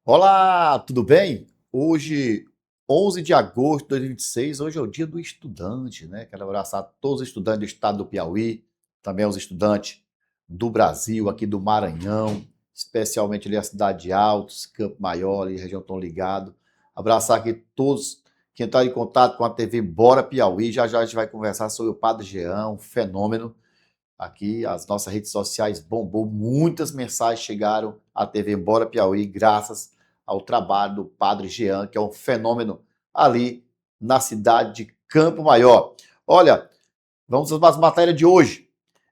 Olá, tudo bem? Hoje, 11 de agosto de 2026, hoje é o dia do estudante, né? Quero abraçar todos os estudantes do estado do Piauí, também os estudantes do Brasil, aqui do Maranhão, especialmente ali a cidade de Altos, Campo Maior, ali, região tão ligado. Abraçar aqui todos que entraram em contato com a TV Bora Piauí. Já já a gente vai conversar sobre o Padre Jean, um fenômeno. Aqui, as nossas redes sociais bombou, muitas mensagens chegaram à TV Bora Piauí, graças ao trabalho do Padre Jean, que é um fenômeno ali na cidade de Campo Maior. Olha, vamos às matérias de hoje.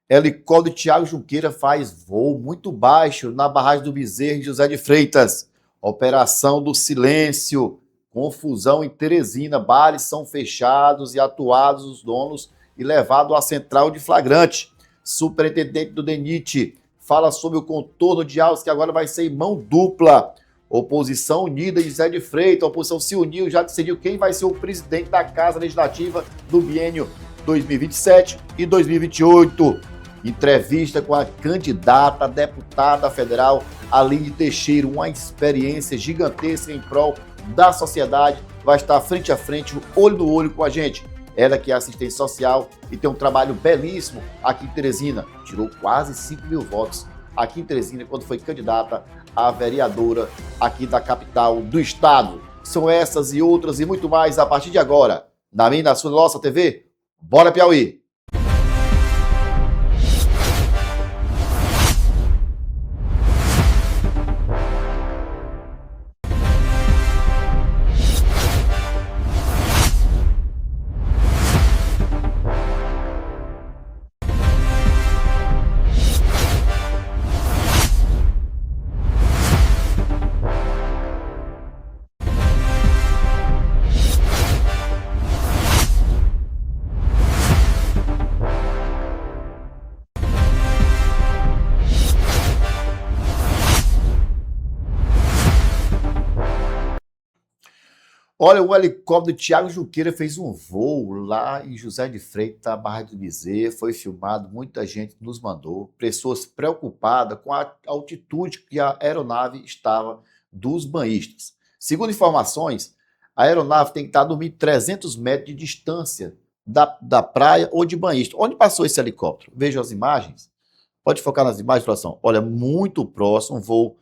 Helicóptero de Thiago Junqueira faz voo muito baixo na barragem do Bezerro, em José de Freitas. Operação do Silêncio. Confusão em Teresina. Bares são fechados e atuados os donos e levado à central de flagrante. Superintendente do DENIT fala sobre o contorno de Alves, que agora vai ser em mão dupla. Oposição unida de José de Freitas. A oposição se uniu, já decidiu quem vai ser o presidente da Casa Legislativa do biênio 2027 e 2028. Entrevista com a candidata a deputada federal Aline Teixeira, uma experiência gigantesca em prol da sociedade, vai estar frente a frente, olho no olho com a gente. Ela que é assistente social e tem um trabalho belíssimo aqui em Teresina, tirou quase 5 mil votos aqui em Teresina quando foi candidata a vereadora aqui da capital do estado. São essas e outras e muito mais a partir de agora, na minha, na sua, nossa TV, Bora Piauí! Olha, o helicóptero de Thiago Junqueira fez um voo lá em José de Freitas, Barra do Bezerro, foi filmado, muita gente nos mandou, pessoas preocupadas com a altitude que a aeronave estava dos banhistas. Segundo informações, a aeronave tem que estar a dormir 300 metros de distância da praia ou de banhista. Onde passou esse helicóptero? Veja as imagens. Pode focar nas imagens, produção. Olha, muito próximo, um voo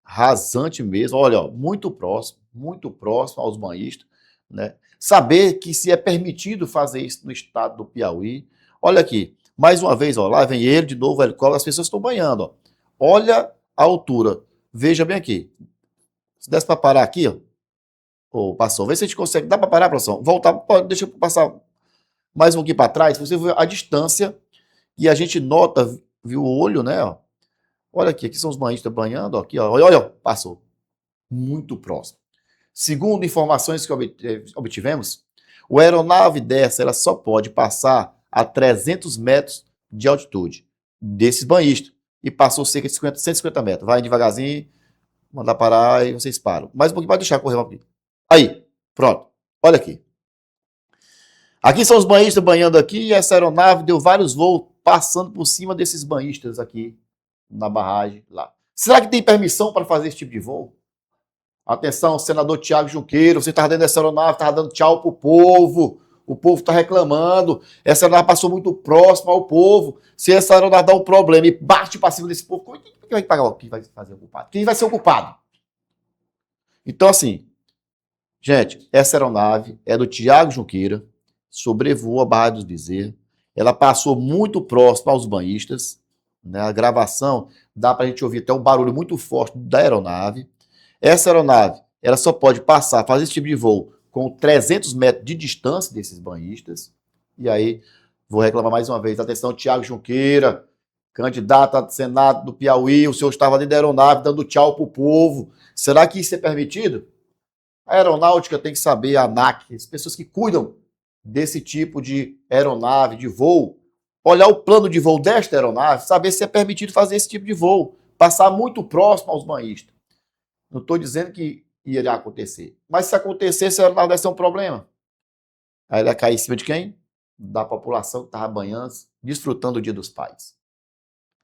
rasante mesmo, olha, ó, muito próximo aos banhistas, né? Saber que se é permitido fazer isso no estado do Piauí. Olha aqui, mais uma vez, ó, lá vem ele de novo, o helicóptero, as pessoas estão banhando, ó. Olha a altura, veja bem aqui. Se desse para parar aqui, ó, ou passou, vê se a gente consegue, dá para parar, produção? Voltar, deixa eu passar mais um aqui para trás, você vê a distância e a gente nota, viu o olho, né, ó. Olha aqui, aqui são os banhistas banhando, ó, aqui, ó, olha, passou. Muito próximo. Segundo informações que obtivemos, a aeronave dessa ela só pode passar a 300 metros de altitude desses banhistas. E passou cerca de 150 metros. Vai devagarzinho, mandar parar e vocês param. Mais um pouquinho, pode deixar correr um pouquinho. Aí, pronto. Olha aqui. Aqui são os banhistas banhando aqui e essa aeronave deu vários voos passando por cima desses banhistas aqui na barragem lá. Será que tem permissão para fazer esse tipo de voo? Atenção, senador Thiago Junqueira, você estava dentro dessa aeronave, estava dando tchau pro povo. O povo está reclamando. Essa aeronave passou muito próximo ao povo. Se essa aeronave dá um problema e bate para cima desse povo, quem vai pagar? Quem vai fazer o culpado? Quem vai ser o culpado? Então, assim, gente, essa aeronave é do Thiago Junqueira, sobrevoou a Barra dos Bezerros. Ela passou muito próximo aos banhistas. Né? A gravação dá para a gente ouvir até um barulho muito forte da aeronave. Essa aeronave, ela só pode passar, fazer esse tipo de voo com 300 metros de distância desses banhistas. E aí, vou reclamar mais uma vez. Atenção, Thiago Junqueira, candidato a Senado do Piauí, o senhor estava dentro da aeronave dando tchau pro povo. Será que isso é permitido? A aeronáutica tem que saber, a ANAC, as pessoas que cuidam desse tipo de aeronave, de voo, olhar o plano de voo desta aeronave, saber se é permitido fazer esse tipo de voo, passar muito próximo aos banhistas. Não estou dizendo que irá acontecer. Mas se acontecer, a aeronave vai ser um problema. Aí ela vai cair em cima de quem? Da população que estava banhando, desfrutando do Dia dos Pais.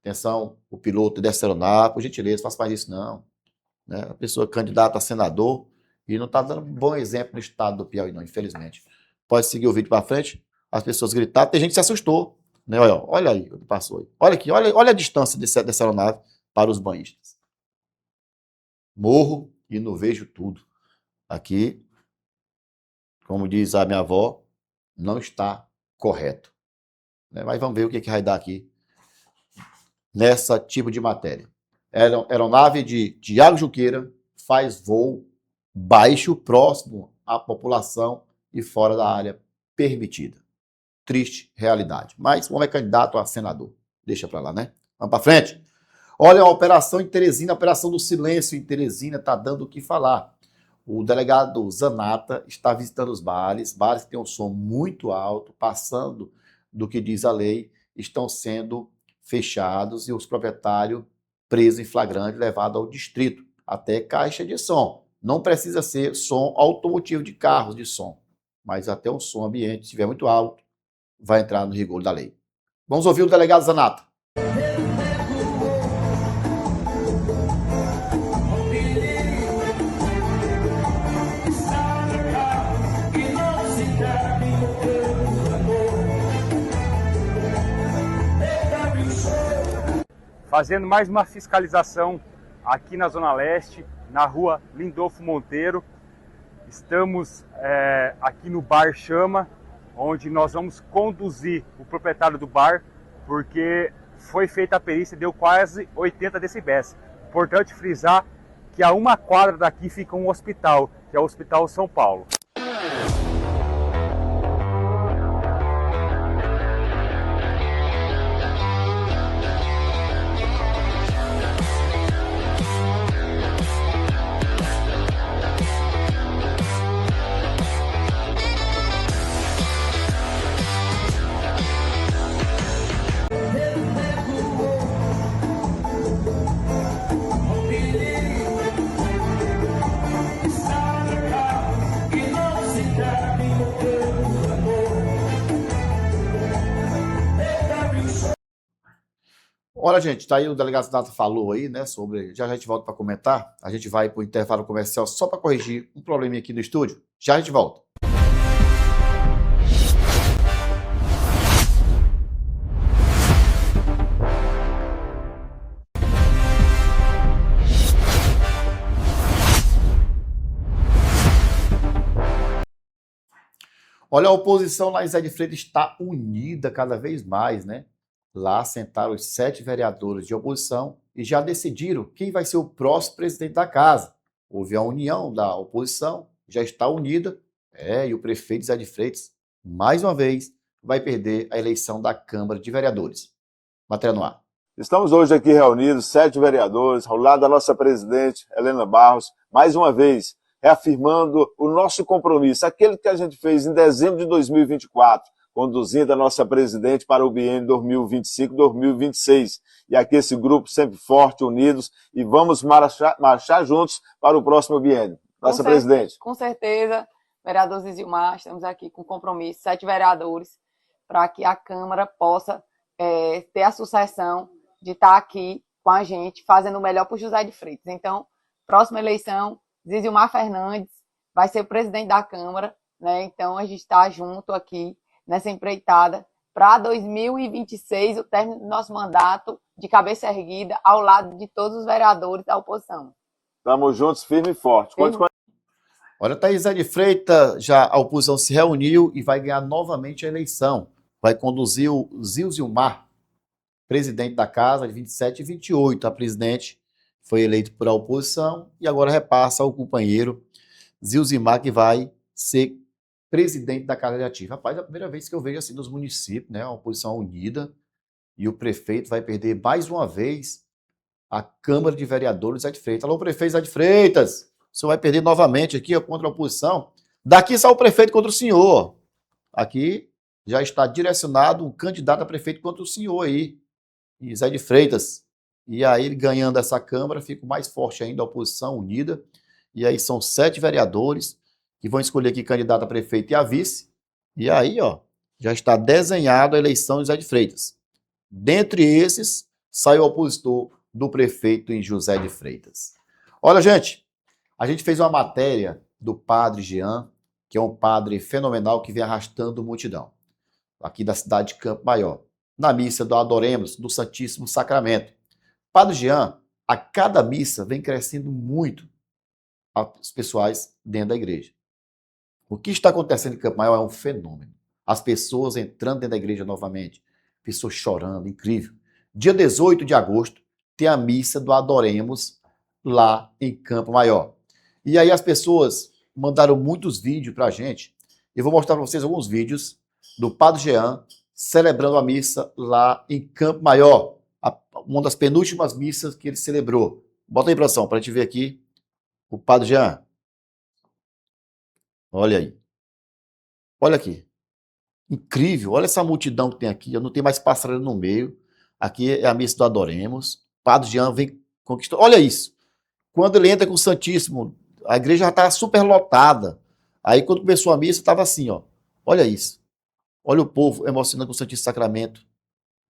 Atenção, o piloto dessa aeronave, por gentileza, faça mais isso não. né? A pessoa candidata a senador e não está dando um bom exemplo no estado do Piauí, não, infelizmente. Pode seguir o vídeo para frente, as pessoas gritaram, tem gente que se assustou, né? Olha aí o que passou aí. Olha aqui, olha a distância dessa aeronave para os banhistas. Morro e não vejo tudo. Aqui, como diz a minha avó, não está correto, né? Mas vamos ver o que vai dar aqui nessa tipo de matéria. Aeronave de Tiago Junqueira faz voo baixo, próximo à população e fora da área permitida. Triste realidade. Mas como é candidato a senador? Deixa para lá, né? Vamos para frente. Olha, a operação em Teresina, a operação do silêncio em Teresina está dando o que falar. O delegado Zanata está visitando os bares que têm um som muito alto, passando do que diz a lei, estão sendo fechados e os proprietários presos em flagrante, levados ao distrito, até caixa de som. Não precisa ser som automotivo de carros de som, mas até um som ambiente, se estiver muito alto, vai entrar no rigor da lei. Vamos ouvir o delegado Zanata. Fazendo mais uma fiscalização aqui na Zona Leste, na rua Lindolfo Monteiro. Estamos aqui no Bar Chama, onde nós vamos conduzir o proprietário do bar, porque foi feita a perícia e deu quase 80 decibéis. Importante frisar que a uma quadra daqui fica um hospital, que é o Hospital São Paulo. Olha, gente, tá aí o delegado Zanata falou aí, né, sobre... Já a gente volta para comentar. A gente vai para o intervalo comercial só para corrigir um probleminha aqui no estúdio. Já a gente volta. Olha, a oposição lá em Zé de Freitas está unida cada vez mais, né? Lá sentaram os 7 vereadores de oposição e já decidiram quem vai ser o próximo presidente da casa. Houve a união da oposição, já está unida, e o prefeito Zé de Freitas, mais uma vez, vai perder a eleição da Câmara de Vereadores. Matéria no ar. Estamos hoje aqui reunidos, 7 vereadores, ao lado da nossa presidente, Helena Barros, mais uma vez, reafirmando o nosso compromisso, aquele que a gente fez em dezembro de 2024, conduzindo a nossa presidente para o biênio 2025-2026. E aqui esse grupo sempre forte, unidos, e vamos marchar juntos para o próximo biênio. Nossa presidente. Com certeza, vereador Zizilmar, estamos aqui com compromisso, 7 vereadores, para que a Câmara possa ter a sucessão de estar aqui com a gente, fazendo o melhor para o José de Freitas. Então, próxima eleição, Zizilmar Fernandes vai ser o presidente da Câmara, né? Então, a gente está junto aqui nessa empreitada para 2026, o término do nosso mandato de cabeça erguida, ao lado de todos os vereadores da oposição. Estamos juntos, firme e forte. Olha, Thaís Zé de Freitas, já a oposição se reuniu e vai ganhar novamente a eleição. Vai conduzir o Zilzilmar, presidente da casa, de 27 e 28. A presidente foi eleita por a oposição e agora repassa ao companheiro Zilzilmar, que vai ser presidente da Casa Legislativa. Rapaz, é a primeira vez que eu vejo assim nos municípios, né? A oposição unida e o prefeito vai perder mais uma vez a Câmara de Vereadores Zé de Freitas. Alô, prefeito Zé de Freitas, o senhor vai perder novamente aqui contra a oposição. Daqui sai o prefeito contra o senhor. Aqui já está direcionado um candidato a prefeito contra o senhor aí, e Zé de Freitas. E aí, ele ganhando essa Câmara, fica mais forte ainda a oposição unida. E aí são 7 vereadores que vão escolher aqui candidato a prefeito e a vice. E aí, ó, já está desenhada a eleição de Zé de Freitas. Dentre esses, sai o opositor do prefeito em José de Freitas. Olha, gente, a gente fez uma matéria do padre Jean, que é um padre fenomenal que vem arrastando multidão, aqui da cidade de Campo Maior, na missa do Adoremos, do Santíssimo Sacramento. Padre Jean, a cada missa, vem crescendo muito os pessoais dentro da igreja. O que está acontecendo em Campo Maior é um fenômeno. As pessoas entrando dentro da igreja novamente, pessoas chorando, incrível. Dia 18 de agosto, tem a missa do Adoremos lá em Campo Maior. E aí as pessoas mandaram muitos vídeos para a gente. Eu vou mostrar para vocês alguns vídeos do Padre Jean celebrando a missa lá em Campo Maior, uma das penúltimas missas que ele celebrou. Bota aí, produção, para a gente ver aqui o Padre Jean. Olha aí. Olha aqui. Incrível. Olha essa multidão que tem aqui. Eu não tenho mais passarela no meio. Aqui é a missa do Adoremos. O Padre Jean vem conquistando. Olha isso. Quando ele entra com o Santíssimo, a igreja já estava super lotada. Aí quando começou a missa, estava assim, ó. Olha isso. Olha o povo emocionando com o Santíssimo Sacramento.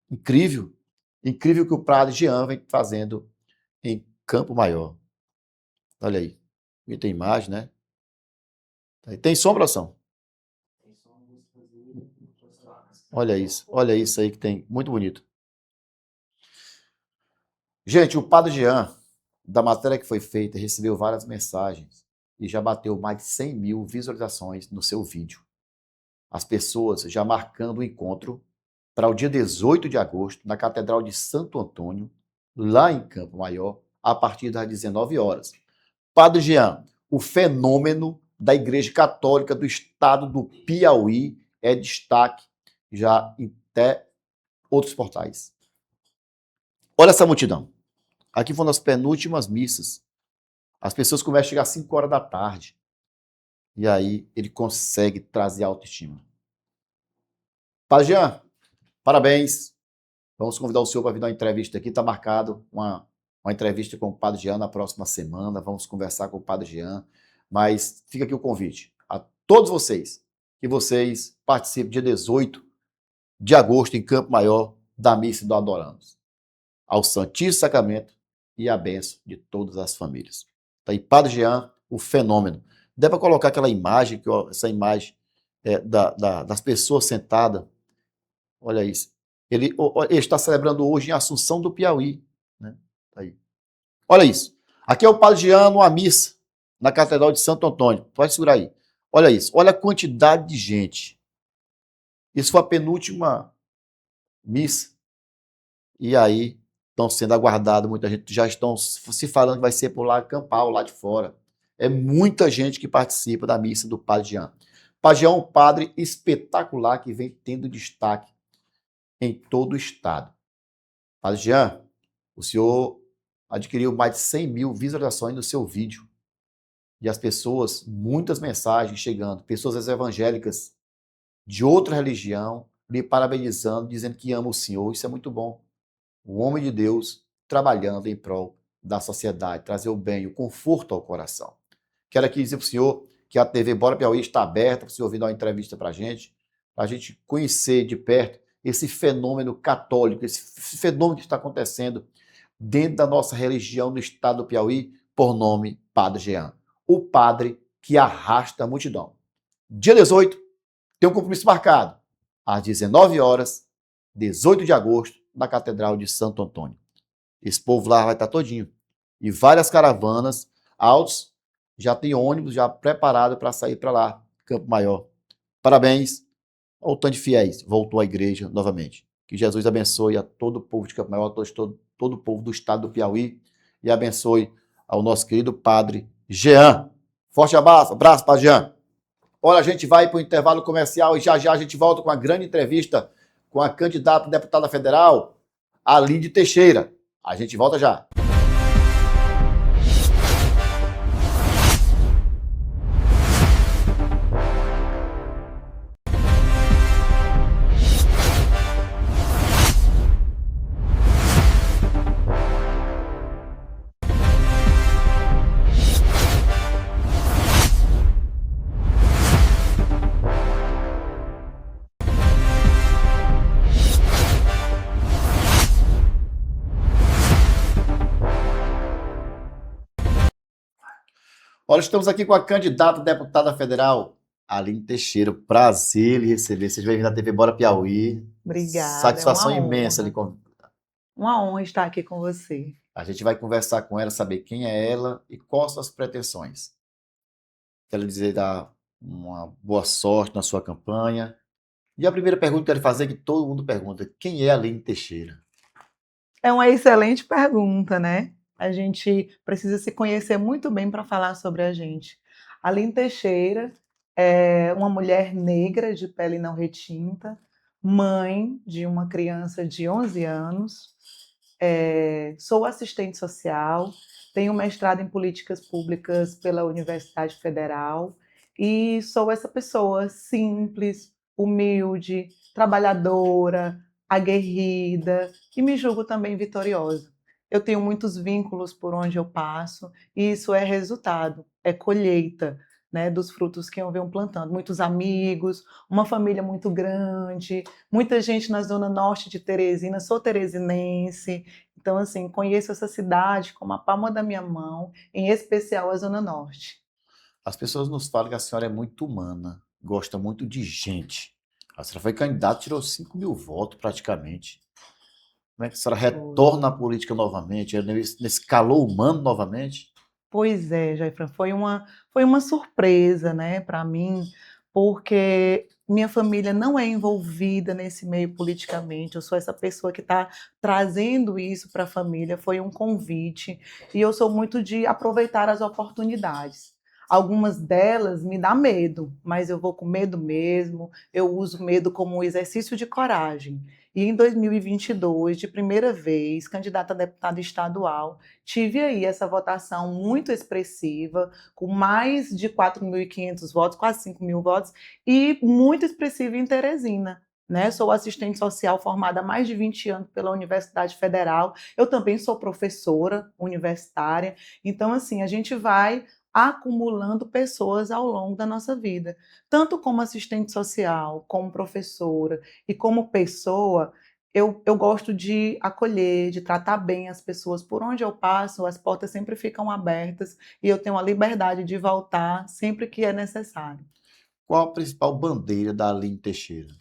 Incrível. Incrível que o Padre Jean vem fazendo em Campo Maior. Olha aí. E tem imagem, né? Tem sombração. Olha isso aí que tem. Muito bonito. Gente, o Padre Jean, da matéria que foi feita, recebeu várias mensagens e já bateu mais de 100 mil visualizações no seu vídeo. As pessoas já marcando o encontro para o dia 18 de agosto, na Catedral de Santo Antônio, lá em Campo Maior, a partir das 19 horas. Padre Jean, o fenômeno da Igreja Católica do Estado do Piauí é destaque já em até outros portais. Olha essa multidão. Aqui foram as penúltimas missas. As pessoas começam a chegar às 5 horas da tarde. E aí ele consegue trazer autoestima. Padre Jean, parabéns. Vamos convidar o senhor para vir dar uma entrevista aqui. Está marcado uma entrevista com o Padre Jean na próxima semana. Vamos conversar com o Padre Jean. Mas fica aqui o convite a todos vocês, que vocês participem dia 18 de agosto em Campo Maior da missa do Adoramos, ao Santíssimo Sacramento e a bênção de todas as famílias. Tá aí, Padre Jean, o fenômeno. Deve colocar aquela imagem, essa imagem das pessoas sentadas. Olha isso. Ele está celebrando hoje em Assunção do Piauí. Né? Tá aí. Olha isso. Aqui é o Padre Jean numa missa na Catedral de Santo Antônio. Pode segurar aí. Olha isso. Olha a quantidade de gente. Isso foi a penúltima missa. E aí estão sendo aguardados. Muita gente já estão se falando que vai ser por lá acampar, lá de fora. É muita gente que participa da missa do Padre Jean. Padre Jean é um padre espetacular que vem tendo destaque em todo o estado. Padre Jean, o senhor adquiriu mais de 100 mil visualizações no seu vídeo. E as pessoas, muitas mensagens chegando, pessoas evangélicas de outra religião, lhe parabenizando, dizendo que ama o senhor. Isso é muito bom. O homem de Deus trabalhando em prol da sociedade, trazer o bem, o conforto ao coração. Quero aqui dizer para o senhor que a TV Bora Piauí está aberta para o senhor vir dar uma entrevista para a gente conhecer de perto esse fenômeno católico, esse fenômeno que está acontecendo dentro da nossa religião no estado do Piauí, por nome Padre Jean, o padre que arrasta a multidão. Dia 18, tem um compromisso marcado, às 19 horas, 18 de agosto, na Catedral de Santo Antônio. Esse povo lá vai estar todinho. E várias caravanas, altos, já tem ônibus já preparado para sair para lá, Campo Maior. Parabéns ao tanto de fiéis. Voltou à igreja novamente. Que Jesus abençoe a todo o povo de Campo Maior, todo o povo do estado do Piauí e abençoe ao nosso querido Padre Jean. Forte abraço, Padre Jean. Olha, a gente vai para o intervalo comercial e já a gente volta com a grande entrevista com a candidata a deputada federal, Aline Teixeira. A gente volta já. Olha, estamos aqui com a candidata a deputada federal, Aline Teixeira. Prazer lhe receber. Seja bem-vinda à TV Bora Piauí. Obrigada, é Satisfação imensa lhe uma honra estar aqui com você. A gente vai conversar com ela, saber quem é ela e quais suas pretensões. Quero dizer dar uma boa sorte na sua campanha. E a primeira pergunta que eu quero fazer é que todo mundo pergunta: quem é Aline Teixeira? É uma excelente pergunta, né? A gente precisa se conhecer muito bem para falar sobre a gente. Aline Teixeira é uma mulher negra de pele não retinta, mãe de uma criança de 11 anos, sou assistente social, tenho mestrado em políticas públicas pela Universidade Federal e sou essa pessoa simples, humilde, trabalhadora, aguerrida e me julgo também vitoriosa. Eu tenho muitos vínculos por onde eu passo e isso é resultado, é colheita, né, dos frutos que eu venho plantando. Muitos amigos, uma família muito grande, muita gente na zona norte de Teresina, sou teresinense, então, assim, conheço essa cidade como a palma da minha mão, em especial a Zona Norte. As pessoas nos falam que a senhora é muito humana, gosta muito de gente. A senhora foi candidata, tirou 5.000 votos praticamente. Como é que a senhora retorna à política novamente, nesse calor humano novamente? Pois é, Jaifran, foi uma surpresa, né, para mim, porque minha família não é envolvida nesse meio politicamente. Eu sou essa pessoa que está trazendo isso para a família. Foi um convite e eu sou muito de aproveitar as oportunidades. Algumas delas me dá medo, mas eu vou com medo mesmo. Eu uso medo como um exercício de coragem. E em 2022, de primeira vez, candidata a deputada estadual, tive aí essa votação muito expressiva, com mais de 4.500 votos, quase 5.000 votos, e muito expressiva em Teresina. Né? Sou assistente social formada há mais de 20 anos pela Universidade Federal. Eu também sou professora universitária. Então, assim, a gente vai acumulando pessoas ao longo da nossa vida. Tanto como assistente social, como professora e como pessoa, eu gosto de acolher, de tratar bem as pessoas. Por onde eu passo, as portas sempre ficam abertas e eu tenho a liberdade de voltar sempre que é necessário. Qual a principal bandeira da Aline Teixeira?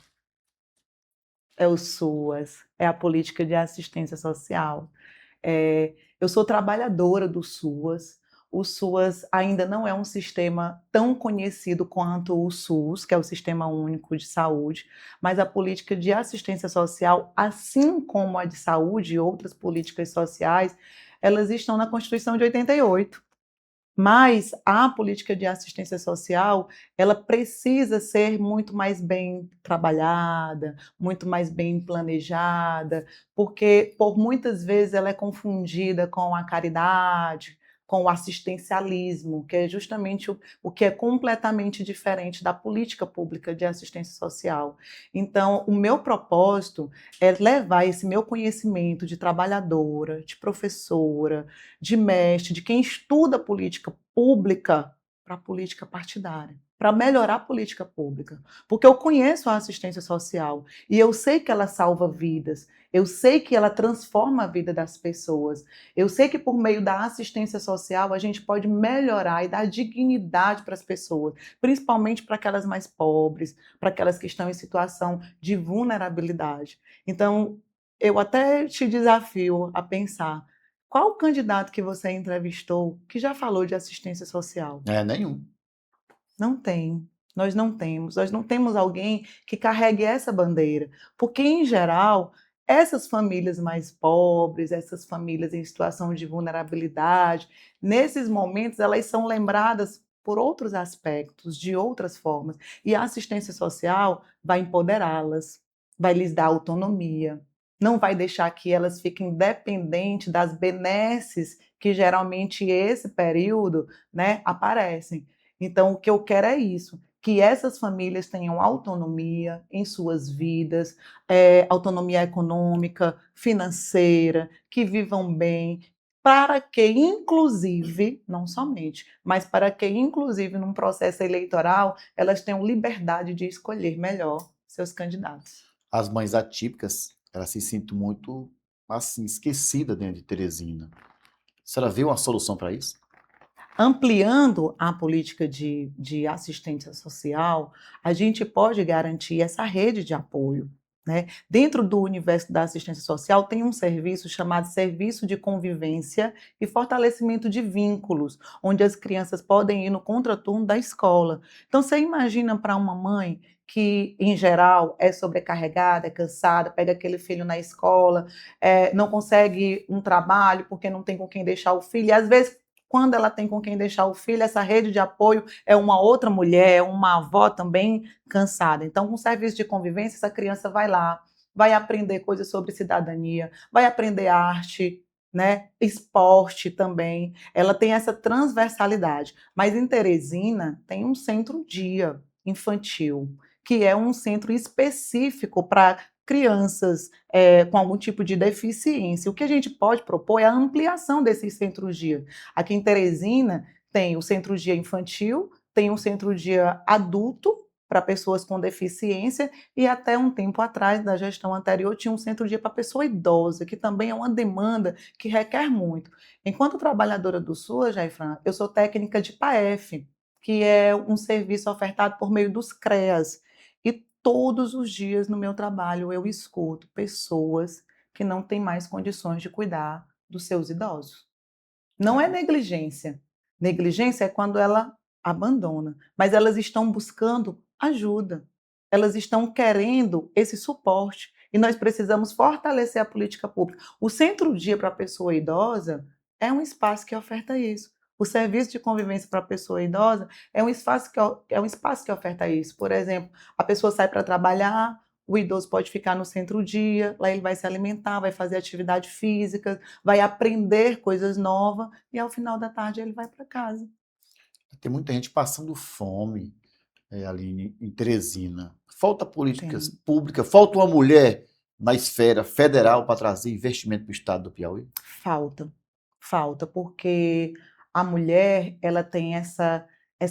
É o SUAS, é a política de assistência social. Eu sou trabalhadora do SUAS. O SUAS ainda não é um sistema tão conhecido quanto o SUS, que é o Sistema Único de Saúde, mas a política de assistência social, assim como a de saúde e outras políticas sociais, elas estão na Constituição de 88. Mas a política de assistência social, ela precisa ser muito mais bem trabalhada, muito mais bem planejada, porque por muitas vezes ela é confundida com a caridade, com o assistencialismo, que é justamente o que é completamente diferente da política pública de assistência social. Então, o meu propósito é levar esse meu conhecimento de trabalhadora, de professora, de mestre, de quem estuda política pública para a política partidária, para melhorar a política pública. Porque eu conheço a assistência social e eu sei que ela salva vidas, eu sei que ela transforma a vida das pessoas, eu sei que por meio da assistência social a gente pode melhorar e dar dignidade para as pessoas, principalmente para aquelas mais pobres, para aquelas que estão em situação de vulnerabilidade. Então, eu até te desafio a pensar: qual candidato que você entrevistou que já falou de assistência social? Nenhum. Não tem. Nós não temos. Nós não temos alguém que carregue essa bandeira. Porque, em geral, essas famílias mais pobres, essas famílias em situação de vulnerabilidade, nesses momentos, elas são lembradas por outros aspectos, de outras formas. E a assistência social vai empoderá-las, vai lhes dar autonomia, não vai deixar que elas fiquem dependentes das benesses que geralmente esse período, né, aparecem. Então, o que eu quero é isso, que essas famílias tenham autonomia em suas vidas, autonomia econômica, financeira, que vivam bem, para que, inclusive, não somente, mas para que, inclusive, num processo eleitoral, elas tenham liberdade de escolher melhor seus candidatos. As mães atípicas, elas se sentem muito, assim, esquecidas dentro de Teresina. A senhora viu uma solução para isso? Ampliando a política de assistência social, a gente pode garantir essa rede de apoio, né. Dentro do universo da assistência social tem um serviço chamado Serviço de Convivência e Fortalecimento de Vínculos, onde as crianças podem ir no contraturno da escola. Então você imagina para uma mãe que, em geral, é sobrecarregada, é cansada, pega aquele filho na escola, não consegue um trabalho porque não tem com quem deixar o filho e às vezes quando ela tem com quem deixar o filho, essa rede de apoio é uma outra mulher, é uma avó também cansada. Então, com o serviço de convivência, essa criança vai lá, vai aprender coisas sobre cidadania, vai aprender arte, né? Esporte também. Ela tem essa transversalidade. Mas em Teresina tem um centro-dia infantil, que é um centro específico para crianças com algum tipo de deficiência. O que a gente pode propor é a ampliação desses centros-dia. Aqui em Teresina tem o centro-dia infantil, tem um centro-dia adulto para pessoas com deficiência e até um tempo atrás, da gestão anterior, tinha um centro-dia para pessoa idosa, que também é uma demanda que requer muito. Enquanto trabalhadora do SUAS, Jaifran, eu sou técnica de PAEF, que é um serviço ofertado por meio dos CREAS. E todos os dias no meu trabalho eu escuto pessoas que não têm mais condições de cuidar dos seus idosos. Não é negligência. Negligência é quando ela abandona, mas elas estão buscando ajuda. Elas estão querendo esse suporte e nós precisamos fortalecer a política pública. O centro-dia para a pessoa idosa é um espaço que oferta isso. O serviço de convivência para a pessoa idosa é um espaço que oferta isso. Por exemplo, a pessoa sai para trabalhar, o idoso pode ficar no centro-dia, lá ele vai se alimentar, vai fazer atividade física, vai aprender coisas novas e ao final da tarde ele vai para casa. Tem muita gente passando fome ali em Teresina. Falta políticas Tem. públicas, falta uma mulher na esfera federal para trazer investimento para o estado do Piauí. Falta, falta, porque a mulher, ela tem essa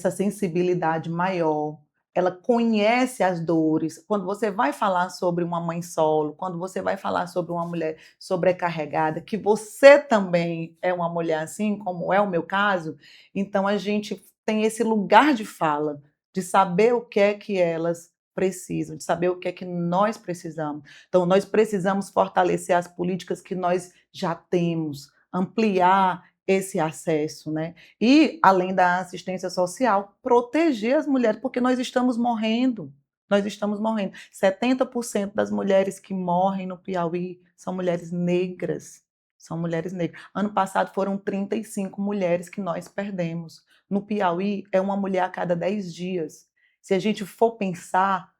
sensibilidade maior, ela conhece as dores. Quando você vai falar sobre uma mãe solo, quando você vai falar sobre uma mulher sobrecarregada, que você também é uma mulher assim, como é o meu caso, então a gente tem esse lugar de fala, de saber o que é que elas precisam, de saber o que é que nós precisamos. Então, nós precisamos fortalecer as políticas que nós já temos, ampliar esse acesso, né? E, além da assistência social, proteger as mulheres, porque nós estamos morrendo. Nós estamos morrendo. 70% das mulheres que morrem no Piauí são mulheres negras. São mulheres negras. Ano passado foram 35 mulheres que nós perdemos. No Piauí, é uma mulher a cada 10 dias. Se a gente for pensar,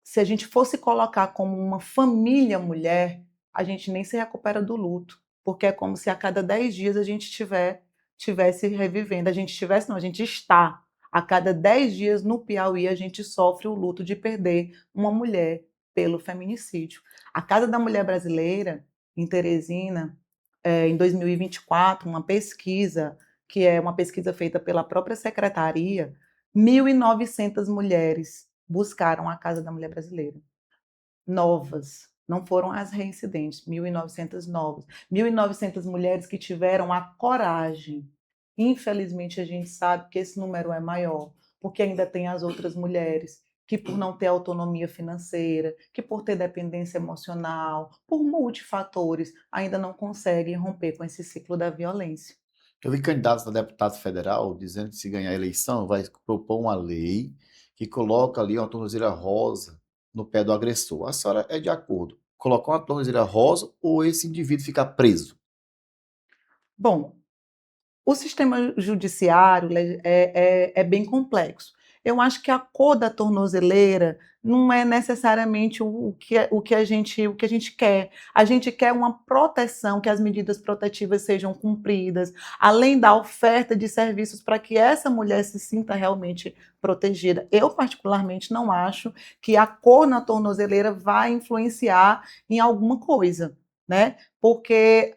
se a gente fosse colocar como uma família mulher, a gente nem se recupera do luto, porque é como se a cada 10 dias a gente tivesse revivendo. A gente tivesse, não, a gente está. A cada 10 dias no Piauí a gente sofre o luto de perder uma mulher pelo feminicídio. A Casa da Mulher Brasileira, em Teresina, em 2024, uma pesquisa, que é uma pesquisa feita pela própria secretaria, 1.900 mulheres buscaram a Casa da Mulher Brasileira. Novas, não foram as reincidentes, 1.900 novas. 1.900 mulheres que tiveram a coragem. Infelizmente, a gente sabe que esse número é maior, porque ainda tem as outras mulheres que, por não ter autonomia financeira, que por ter dependência emocional, por multifatores, ainda não conseguem romper com esse ciclo da violência. Eu vi candidatos a deputado federal dizendo que se ganhar a eleição vai propor uma lei que coloca ali uma tornozeleira rosa no pé do agressor. A senhora é de acordo? Colocar uma tornozeleira rosa ou esse indivíduo ficar preso? Bom, o sistema judiciário é bem complexo. Eu acho que a cor da tornozeleira não é necessariamente o que a gente quer. A gente quer uma proteção, que as medidas protetivas sejam cumpridas, além da oferta de serviços para que essa mulher se sinta realmente protegida. Eu, particularmente, não acho que a cor na tornozeleira vai influenciar em alguma coisa, né? Porque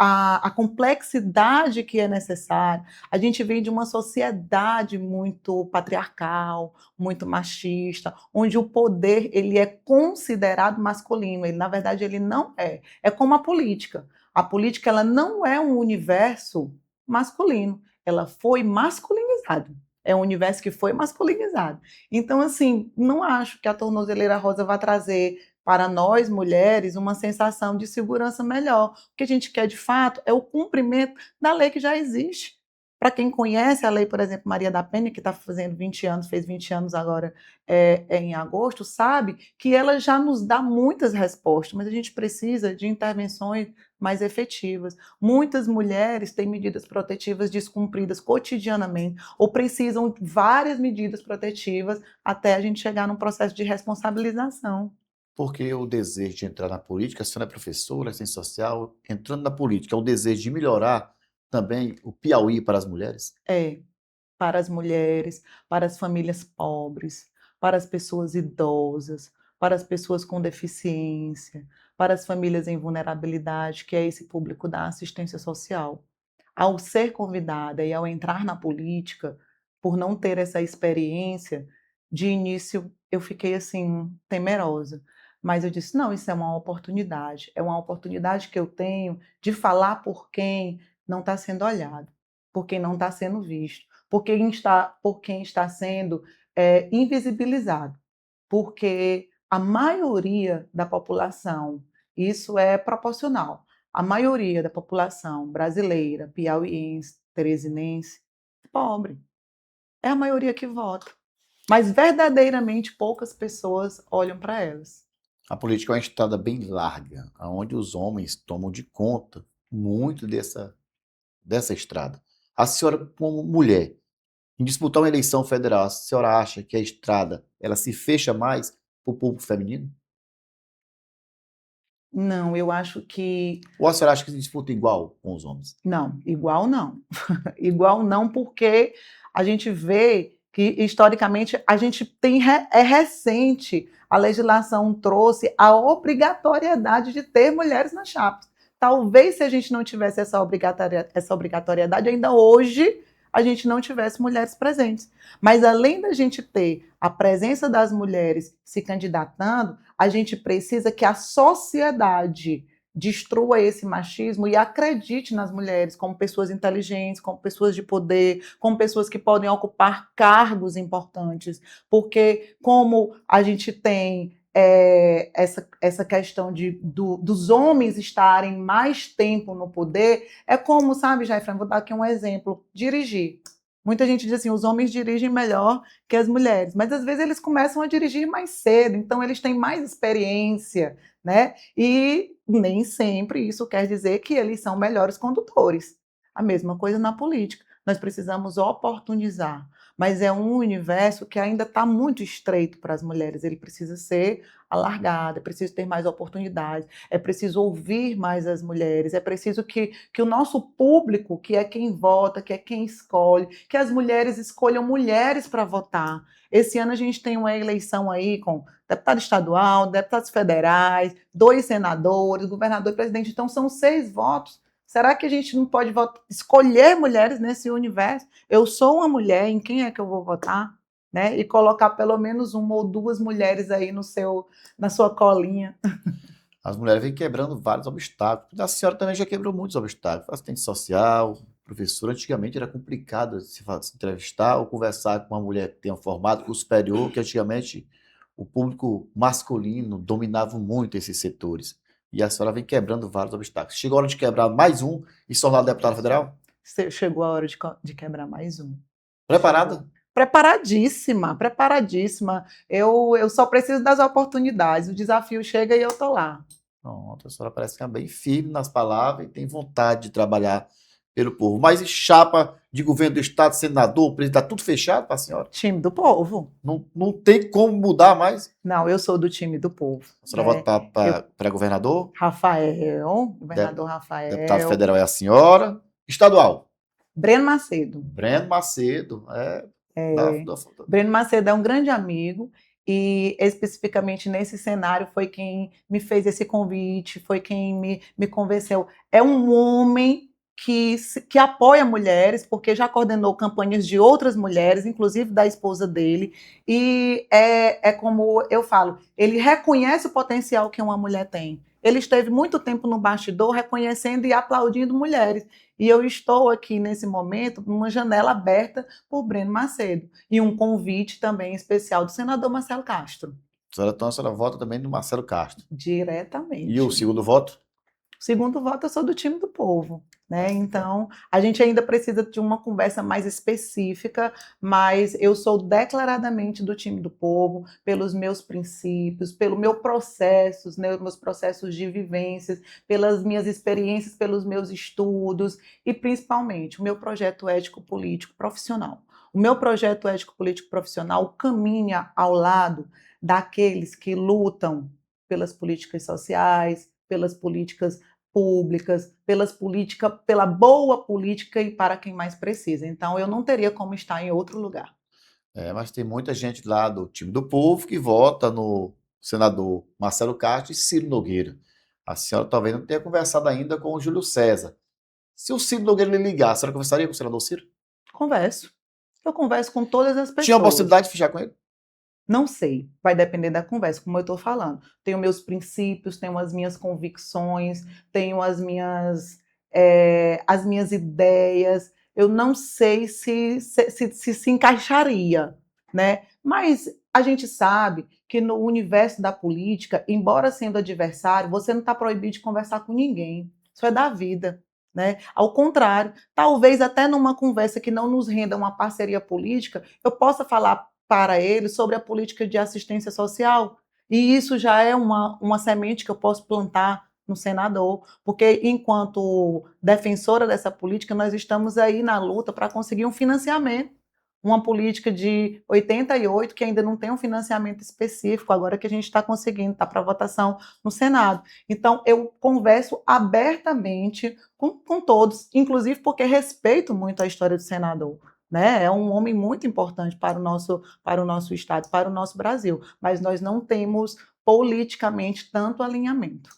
a complexidade que é necessária, a gente vem de uma sociedade muito patriarcal, muito machista, onde o poder ele é considerado masculino, ele, na verdade ele não é. É como a política. A política ela não é um universo masculino, ela foi masculinizada. É um universo que foi masculinizado. Então, assim, não acho que a tornozeleira rosa vai trazer para nós, mulheres, uma sensação de segurança melhor. O que a gente quer, de fato, é o cumprimento da lei que já existe. Para quem conhece a lei, por exemplo, Maria da Penha, que está fazendo 20 anos, fez 20 anos agora em agosto, sabe que ela já nos dá muitas respostas, mas a gente precisa de intervenções mais efetivas. Muitas mulheres têm medidas protetivas descumpridas cotidianamente ou precisam de várias medidas protetivas até a gente chegar num processo de responsabilização. Porque o desejo de entrar na política, a senhora é professora, ciência social, entrando na política, é o desejo de melhorar também o Piauí para as mulheres? É, para as mulheres, para as famílias pobres, para as pessoas idosas, para as pessoas com deficiência, para as famílias em vulnerabilidade, que é esse público da assistência social. Ao ser convidada e ao entrar na política, por não ter essa experiência, de início eu fiquei assim temerosa, mas eu disse: "Não, isso é uma oportunidade que eu tenho de falar por quem não está sendo olhado, por quem não está sendo visto, por quem está sendo, invisibilizado", porque a maioria da população, isso é proporcional, a maioria da população brasileira, piauiense, teresinense, é pobre. É a maioria que vota. Mas verdadeiramente poucas pessoas olham para elas. A política é uma estrada bem larga, onde os homens tomam de conta muito dessa estrada. A senhora, como mulher, em disputar uma eleição federal, a senhora acha que a estrada ela se fecha mais para o público feminino? Não, eu acho que Ou a senhora acha que se disputa igual com os homens? não, igual não. Igual não, porque a gente vê que historicamente a gente tem é recente, a legislação trouxe a obrigatoriedade de ter mulheres nas chapas. Talvez se a gente não tivesse essa obrigatoriedade, ainda hoje a gente não tivesse mulheres presentes. Mas além da gente ter a presença das mulheres se candidatando, a gente precisa que a sociedade destrua esse machismo e acredite nas mulheres como pessoas inteligentes, como pessoas de poder, como pessoas que podem ocupar cargos importantes. Porque como a gente tem essa questão dos homens estarem mais tempo no poder, é como, sabe, Jaifran, vou dar aqui um exemplo, dirigir. Muita gente diz assim, os homens dirigem melhor que as mulheres, mas às vezes eles começam a dirigir mais cedo, então eles têm mais experiência, né? E nem sempre isso quer dizer que eles são melhores condutores. A mesma coisa na política. Nós precisamos oportunizar, mas é um universo que ainda está muito estreito para as mulheres. Ele precisa ser alargado, é preciso ter mais oportunidades, é preciso ouvir mais as mulheres, é preciso que o nosso público, que é quem vota, que é quem escolhe, que as mulheres escolham mulheres para votar. Esse ano a gente tem uma eleição aí com deputado estadual, deputados federais, 2 senadores, governador e presidente. Então, são 6 votos. Será que a gente não pode escolher mulheres nesse universo? Eu sou uma mulher, em quem é que eu vou votar? Né? E colocar pelo menos 1 ou 2 mulheres aí na sua colinha. As mulheres vêm quebrando vários obstáculos. A senhora também já quebrou muitos obstáculos. Assistente social, professora, antigamente era complicado se entrevistar ou conversar com uma mulher que tenha um formato curso superior, que antigamente o público masculino dominava muito esses setores. E a senhora vem quebrando vários obstáculos. Chegou a hora de quebrar mais um e se tornar deputada federal? Chegou a hora de quebrar mais um. Preparada? Preparadíssima, preparadíssima. Eu só preciso das oportunidades. O desafio chega e eu estou lá. Pronto, a senhora parece que é bem firme nas palavras e tem vontade de trabalhar pelo povo. Mas e chapa de governo do estado, senador, presidente, está tudo fechado para a senhora? Time do povo. Não tem como mudar mais? Não, eu sou do time do povo. A senhora vota para governador? Rafael, governador Rafael. Deputado federal é a senhora. Estadual? Breno Macedo. Breno Macedo, Breno Macedo é um grande amigo e especificamente nesse cenário foi quem me fez esse convite, foi quem me convenceu. É um homem que apoia mulheres, porque já coordenou campanhas de outras mulheres, inclusive da esposa dele, e é como eu falo, ele reconhece o potencial que uma mulher tem. Ele esteve muito tempo no bastidor reconhecendo e aplaudindo mulheres. E eu estou aqui, nesse momento, numa janela aberta por Breno Macedo. E um convite também especial do senador Marcelo Castro. Então, a senhora vota também no Marcelo Castro. Diretamente. E o segundo voto? O segundo voto, eu sou do time do povo, né? Então, a gente ainda precisa de uma conversa mais específica, mas eu sou declaradamente do time do povo, pelos meus princípios, pelo meu processos, né, meus processos de vivências, pelas minhas experiências, pelos meus estudos e, principalmente, o meu projeto ético-político profissional. O meu projeto ético-político profissional caminha ao lado daqueles que lutam pelas políticas sociais, pelas políticas públicas, pela boa política e para quem mais precisa. Então, eu não teria como estar em outro lugar. Mas tem muita gente lá do time do povo que vota no senador Marcelo Castro e Ciro Nogueira. A senhora talvez não tenha conversado ainda com o Júlio César. Se o Ciro Nogueira lhe ligar, a senhora conversaria com o senador Ciro? Converso. Eu converso com todas as Tinha a pessoas. possibilidade de fechar com ele? Não sei, vai depender da conversa, como eu estou falando. Tenho meus princípios, tenho as minhas convicções, tenho as minhas ideias. Eu não sei se encaixaria, né? Mas a gente sabe que no universo da política, embora sendo adversário, você não está proibido de conversar com ninguém. Isso é da vida. Né? Ao contrário, talvez até numa conversa que não nos renda uma parceria política, eu possa falar para ele sobre a política de assistência social. E isso já é uma semente que eu posso plantar no senador, porque enquanto defensora dessa política, nós estamos aí na luta para conseguir um financiamento. Uma política de 88 que ainda não tem um financiamento específico, agora que a gente está conseguindo, está para votação no Senado. Então, eu converso abertamente com todos, inclusive porque respeito muito a história do senador. Né? É um homem muito importante para o nosso Estado, para o nosso Brasil, mas nós não temos politicamente tanto alinhamento.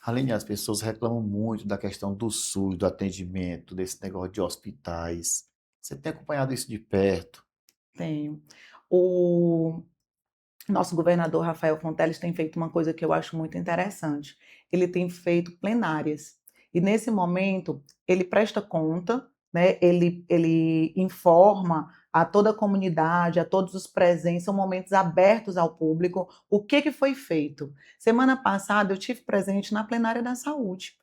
Aline, as pessoas reclamam muito da questão do SUS, do atendimento, desse negócio de hospitais. Você tem acompanhado isso de perto? Tenho. O nosso governador Rafael Fonteles tem feito uma coisa que eu acho muito interessante. Ele tem feito plenárias. E nesse momento, ele presta conta, né? Ele informa a toda a comunidade, a todos os presentes, são momentos abertos ao público, o que foi feito. Semana passada, eu tive presente na plenária da saúde.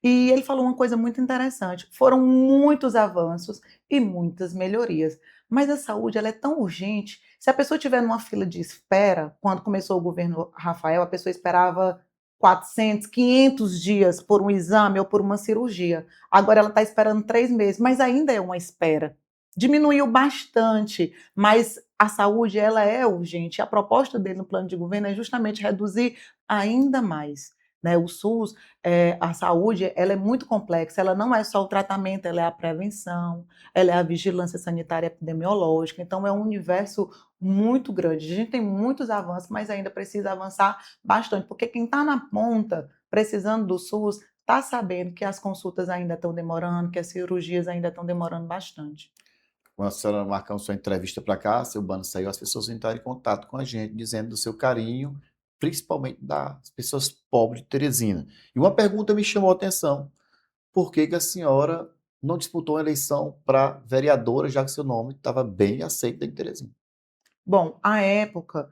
E ele falou uma coisa muito interessante. Foram muitos avanços e muitas melhorias. Mas a saúde ela é tão urgente. Se a pessoa estiver numa fila de espera, quando começou o governo Rafael, a pessoa esperava 400, 500 dias por um exame ou por uma cirurgia. Agora ela está esperando 3 meses, mas ainda é uma espera. Diminuiu bastante, mas a saúde ela é urgente. A proposta dele no plano de governo é justamente reduzir ainda mais. Né? O SUS, a saúde, ela é muito complexa, ela não é só o tratamento, ela é a prevenção, ela é a vigilância sanitária epidemiológica, então é um universo muito grande. A gente tem muitos avanços, mas ainda precisa avançar bastante, porque quem está na ponta, precisando do SUS, está sabendo que as consultas ainda estão demorando, que as cirurgias ainda estão demorando bastante. Quando a senhora marcar sua entrevista para cá, seu banner saiu, as pessoas entraram em contato com a gente, dizendo do seu carinho, principalmente das pessoas pobres de Teresina. E uma pergunta me chamou a atenção. Por que a senhora não disputou a eleição para vereadora, já que seu nome estava bem aceito em Teresina? Bom, à época,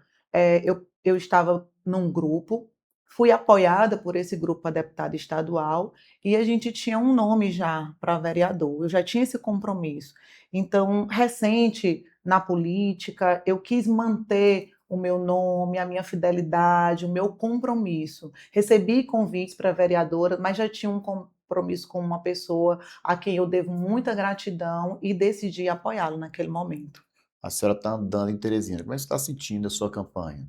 eu estava num grupo, fui apoiada por esse grupo a deputada estadual, e a gente tinha um nome já para vereador, eu já tinha esse compromisso. Então, recente na política, eu quis manter o meu nome, a minha fidelidade, o meu compromisso. Recebi convites para vereadora, mas já tinha um compromisso com uma pessoa a quem eu devo muita gratidão e decidi apoiá-lo naquele momento. A senhora está andando em Teresina. Como é que você está sentindo a sua campanha?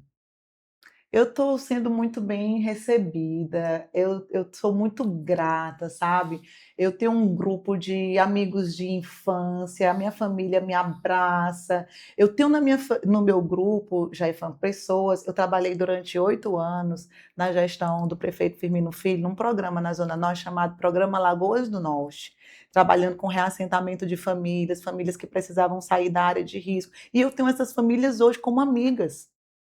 Eu estou sendo muito bem recebida, eu sou muito grata, sabe? Eu tenho um grupo de amigos de infância, a minha família me abraça. Eu tenho no meu grupo, Jaifan, pessoas, eu trabalhei durante 8 anos na gestão do prefeito Firmino Filho, num programa na Zona Norte chamado Programa Lagoas do Norte, trabalhando com reassentamento de famílias, famílias que precisavam sair da área de risco. E eu tenho essas famílias hoje como amigas.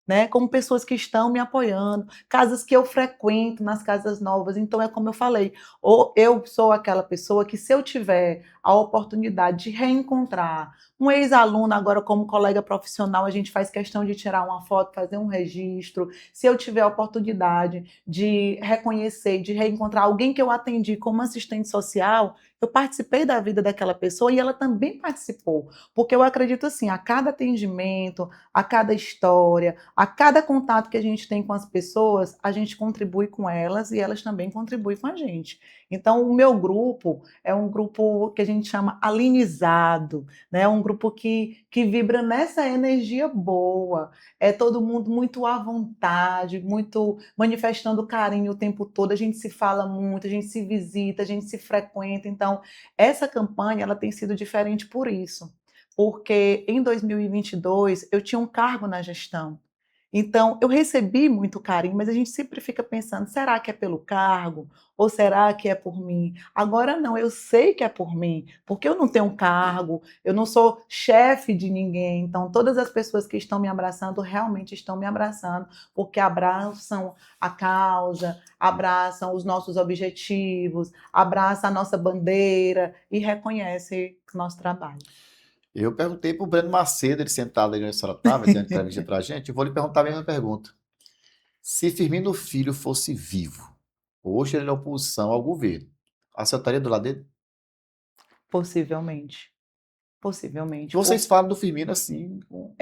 né? Como pessoas que estão me apoiando, casas que eu frequento nas casas novas. Então, é como eu falei, ou eu sou aquela pessoa que, se eu tiver a oportunidade de reencontrar um ex-aluno, agora como colega profissional, a gente faz questão de tirar uma foto, fazer um registro. Se eu tiver a oportunidade de reconhecer, de reencontrar alguém que eu atendi como assistente social, eu participei da vida daquela pessoa e ela também participou. Porque eu acredito assim, a cada atendimento, a cada história, a cada contato que a gente tem com as pessoas, a gente contribui com elas e elas também contribuem com a gente. Então, o meu grupo é um grupo que a gente chama alinizado, né? Um grupo que vibra nessa energia boa. É todo mundo muito à vontade, muito manifestando carinho o tempo todo. A gente se fala muito, a gente se visita, a gente se frequenta. Então, essa campanha ela tem sido diferente por isso. Porque em 2022 eu tinha um cargo na gestão. Então, eu recebi muito carinho, mas a gente sempre fica pensando: será que é pelo cargo? Ou será que é por mim? Agora não, eu sei que é por mim, porque eu não tenho um cargo, eu não sou chefe de ninguém. Então, todas as pessoas que estão me abraçando realmente estão me abraçando, porque abraçam a causa, abraçam os nossos objetivos, abraçam a nossa bandeira e reconhecem o nosso trabalho. Eu perguntei para o Breno Macedo, ele sentado ali onde a senhora estava, dando entrevista para a gente, eu vou lhe perguntar a mesma pergunta. Se Firmino Filho fosse vivo, hoje ele é oposição ao governo, a senhora estaria do lado dele? Possivelmente. Possivelmente. Vocês falam do Firmino assim, com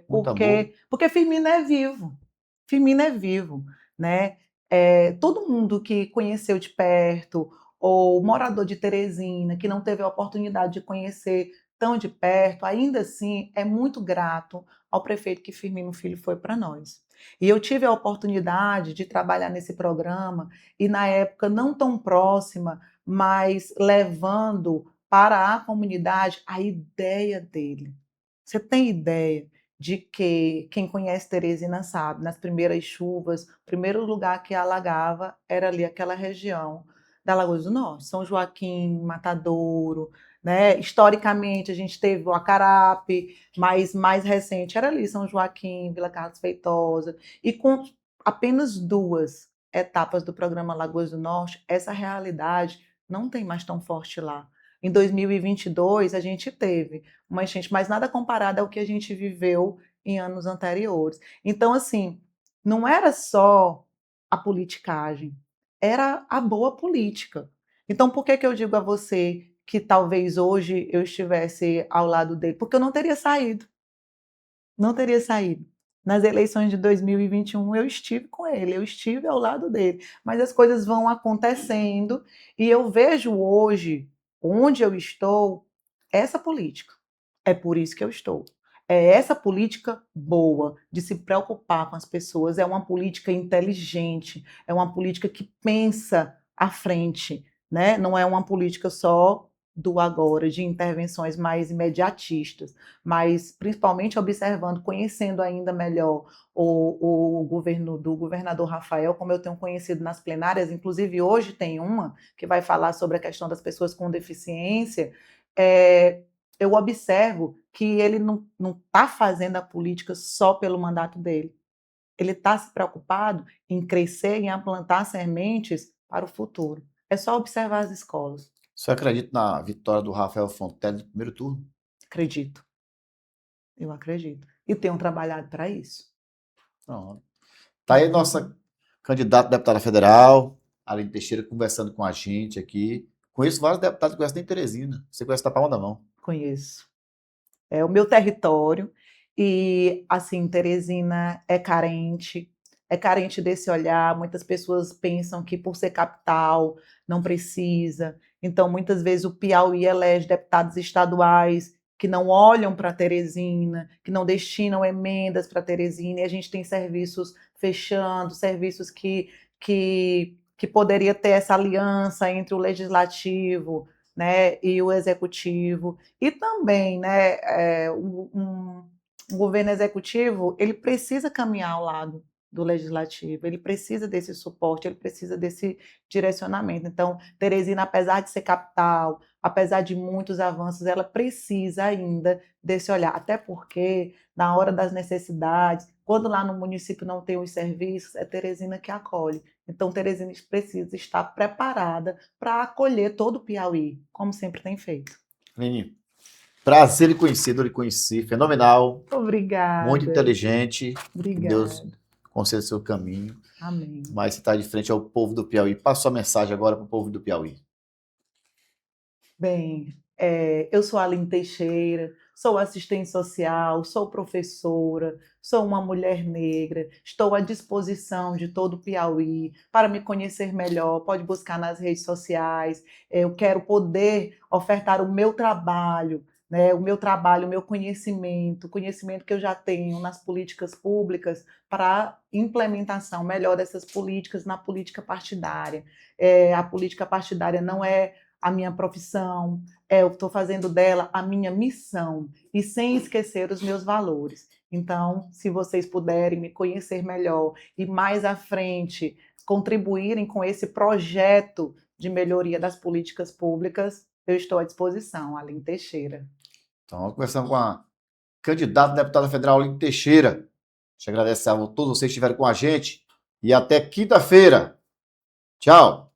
muito amor. Porque Firmino é vivo. Firmino é vivo, né? Todo mundo que conheceu de perto, ou morador de Teresina, que não teve a oportunidade de conhecer tão de perto, ainda assim é muito grato ao prefeito que Firmino Filho foi para nós. E eu tive a oportunidade de trabalhar nesse programa, e na época não tão próxima, mas levando para a comunidade a ideia dele. Você tem ideia de que quem conhece Teresina sabe, nas primeiras chuvas, o primeiro lugar que alagava era ali aquela região da Lagoa do Norte, São Joaquim, Matadouro, né? Historicamente a gente teve o Acarape, mas mais recente era ali São Joaquim, Vila Carlos Feitosa, e com apenas 2 etapas do programa Lagoas do Norte, essa realidade não tem mais tão forte lá. Em 2022 a gente teve uma enchente, mas nada comparado ao que a gente viveu em anos anteriores. Então, assim, não era só a politicagem, era a boa política. Então, por que eu digo a você que talvez hoje eu estivesse ao lado dele? Porque eu não teria saído. Não teria saído. Nas eleições de 2021 eu estive com ele, eu estive ao lado dele, mas as coisas vão acontecendo e eu vejo hoje, onde eu estou, essa política. É por isso que eu estou. É essa política boa, de se preocupar com as pessoas, é uma política inteligente, é uma política que pensa à frente, né? Não é uma política só do agora, de intervenções mais imediatistas, mas principalmente observando, conhecendo ainda melhor o governo do governador Rafael, como eu tenho conhecido nas plenárias, inclusive hoje tem uma que vai falar sobre a questão das pessoas com deficiência. Eu observo que ele não está fazendo a política só pelo mandato dele. Ele está se preocupado em crescer, em implantar sementes para o futuro. É só observar as escolas. Você acredita na vitória do Rafael Fontelli no primeiro turno? Acredito. Eu acredito. E tenho trabalhado para isso. Não. Tá aí nossa candidata a deputada federal, Aline Teixeira, conversando com a gente aqui. Conheço vários deputados que conhecem nem Teresina. Você conhece da palma da mão. Conheço. É o meu território e, assim, Teresina é carente desse olhar. Muitas pessoas pensam que por ser capital não precisa. Então, muitas vezes o Piauí elege deputados estaduais que não olham para Teresina, que não destinam emendas para Teresina, e a gente tem serviços fechando, serviços que poderia ter essa aliança entre o legislativo, né, e o executivo. E também, né, um governo executivo, ele precisa caminhar ao lado do legislativo, ele precisa desse suporte, ele precisa desse direcionamento. Então, Teresina, apesar de ser capital, apesar de muitos avanços, ela precisa ainda desse olhar, até porque na hora das necessidades, quando lá no município não tem os serviços, é Teresina que acolhe. Então, Teresina precisa estar preparada para acolher todo o Piauí, como sempre tem feito. Aline, prazer em conhecê-lo, lhe conheci, fenomenal, Obrigada. muito inteligente. Obrigada. Deus conceda seu caminho. Amém. Mas você está de frente ao povo do Piauí. Passa sua mensagem agora para o povo do Piauí. Bem, eu sou a Aline Teixeira, sou assistente social, sou professora, sou uma mulher negra, estou à disposição de todo o Piauí. Para me conhecer melhor, pode buscar nas redes sociais. Eu quero poder ofertar o meu trabalho, né, o meu conhecimento, o conhecimento que eu já tenho nas políticas públicas para a implementação melhor dessas políticas na política partidária. A política partidária não é a minha profissão, eu estou fazendo dela a minha missão, e sem esquecer os meus valores. Então, se vocês puderem me conhecer melhor e mais à frente contribuírem com esse projeto de melhoria das políticas públicas, eu estou à disposição, Aline Teixeira. Então, conversando com a candidata a deputada federal, Aline Teixeira. Te agradeço a todos vocês que estiveram com a gente e até quinta-feira. Tchau!